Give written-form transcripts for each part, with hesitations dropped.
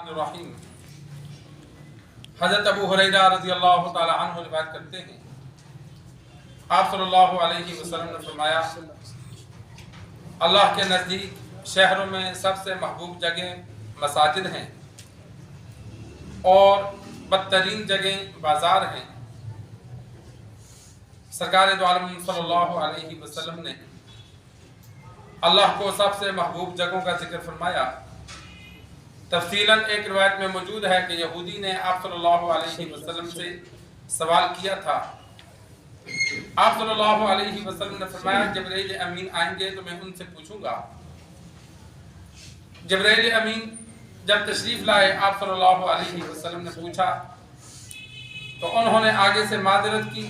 बिस्मिल्लाहिर्रहमानिर्रहीम। हज़रत अबू हुरैरा रज़ी अल्लाह तआला अन्हु रिवायत करते हैं, आप सल्लल्लाहु अलैहि वसल्लम ने फरमाया, अल्लाह के नज़दीक शहरों में सबसे महबूब जगह मसाजिद हैं और बदतरीन जगह बाज़ार हैं। सरकार दो आलम सल्लल्लाहु अलैहि वसल्लम ने अल्लाह को सबसे महबूब जगहों का जिक्र फरमाया। तफसीलन एक रिवायत में मौजूद है कि यहूदी ने आप सल्लल्लाहु अलैहि वसल्लम से सवाल किया था। आप सल्लल्लाहु अलैहि वसल्लम ने फरमाया, जिब्रील अमीन आएंगे तो मैं उनसे पूछूंगा। जिब्रील अमीन जब तशरीफ लाए, आप सल्लल्लाहु अलैहि वसल्लम ने पूछा तो उन्होंने आगे से माजरत की,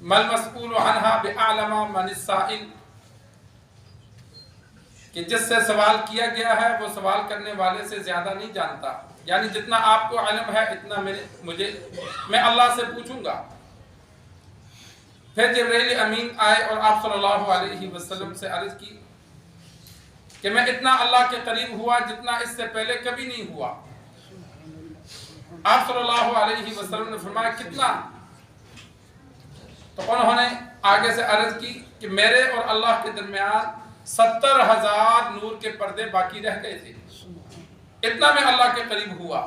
मल मस्ऊल अन्हा बिअअलम मिनस साइल, कि जिससे सवाल किया गया है वो सवाल करने वाले से ज्यादा नहीं जानता, यानी जितना आपको इल्म है इतना मैं अल्लाह से पूछूंगा। फिर जिब्रील अमीन आए और आप सल्लल्लाहु अलैहि वसल्लम से अर्ज की कि मैं इतना अल्लाह के करीब हुआ जितना इससे पहले कभी नहीं हुआ। आप सल्लल्लाहु अलैहि वसल्लम ने फरमाया, कितना? तो उन्होंने आगे से अर्ज की कि मेरे और अल्लाह के दरमियान 70,000 नूर के पर्दे बाकी रह गए थे, इतना मैं अल्लाह के करीब हुआ।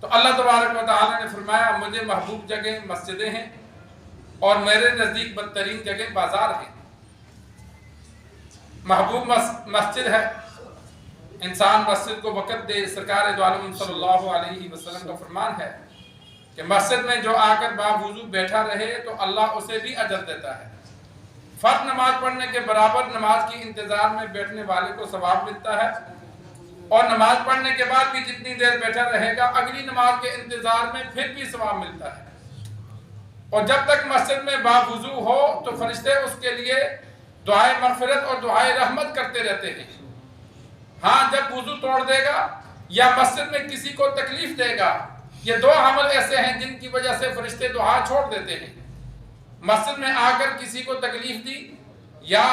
तो अल्लाह तबारक व तआला ने फरमाया, मुझे महबूब जगह मस्जिदें हैं और मेरे नज़दीक बदतरीन जगह बाजार है। महबूब मस्जिद है, इंसान मस्जिद को वक़्त दे। सरकार दो आलम सल्लल्लाहु अलैहि वसल्लम का फरमान है कि मस्जिद में जो आकर बावुज़ू बैठा रहे तो अल्लाह उसे भी अजर देता है। फर्ज नमाज पढ़ने के बराबर नमाज की इंतजार में बैठने वाले को सवाब मिलता है, और नमाज पढ़ने के बाद भी जितनी देर बैठा रहेगा अगली नमाज के इंतजार में फिर भी सवाब मिलता है। और जब तक मस्जिद में बावुज़ू हो तो फरिश्ते उसके लिए दुआए मग़फ़िरत और दुआए रहमत करते रहते हैं। हाँ, जब वुज़ू तोड़ देगा या मस्जिद में किसी को तकलीफ देगा, ये दो अमल ऐसे हैं जिनकी वजह से फरिश्ते दुआ छोड़ देते हैं। मस्जिद में आकर किसी को तकलीफ दी या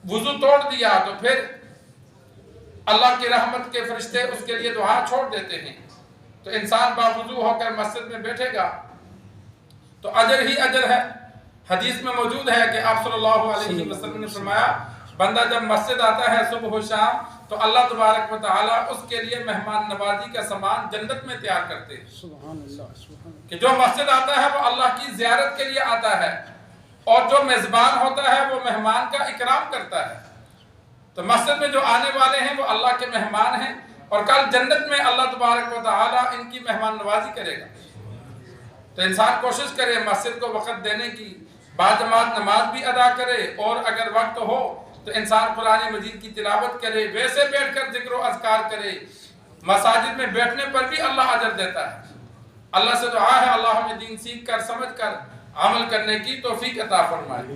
वुज़ू तोड़ दिया तो फिर अल्लाह की रहमत के फरिश्ते उसके लिए दुआ छोड़ देते हैं। तो इंसान बावुज़ू होकर मस्जिद में बैठेगा तो अजर ही अजर है। हदीस में मौजूद है कि आप सल्लल्लाहु अलैहि वसल्लम ने फरमाया, बंदा जब मस्जिद आता है सुबह शाम तो अल्लाह तबारक व तआला उसके लिए मेहमान नवाजी का सामान जन्नत में तैयार करते हैं। सुभान अल्लाह। कि जो मस्जिद आता है वो अल्लाह की ज़ियारत के लिए आता है, और जो मेज़बान होता है वो मेहमान का इकराम करता है। तो मस्जिद में जो आने वाले हैं वो अल्लाह के मेहमान हैं, और कल जन्नत में अल्लाह तबारक व तआला इनकी मेहमान नवाजी करेगा। तो इंसान कोशिश करे मस्जिद को वक़्त देने की, बाजमात नमाज भी अदा करे, और अगर वक्त हो तो इंसान कुरान मजीद की तिलावत करे, वैसे बैठकर जिक्र और अज़कार करे। मसाजिद में बैठने पर भी अल्लाह अजर देता है। अल्लाह से दुआ है, अल्लाह हमें दीन सीख कर समझ कर अमल करने की तौफीक अता फरमाए।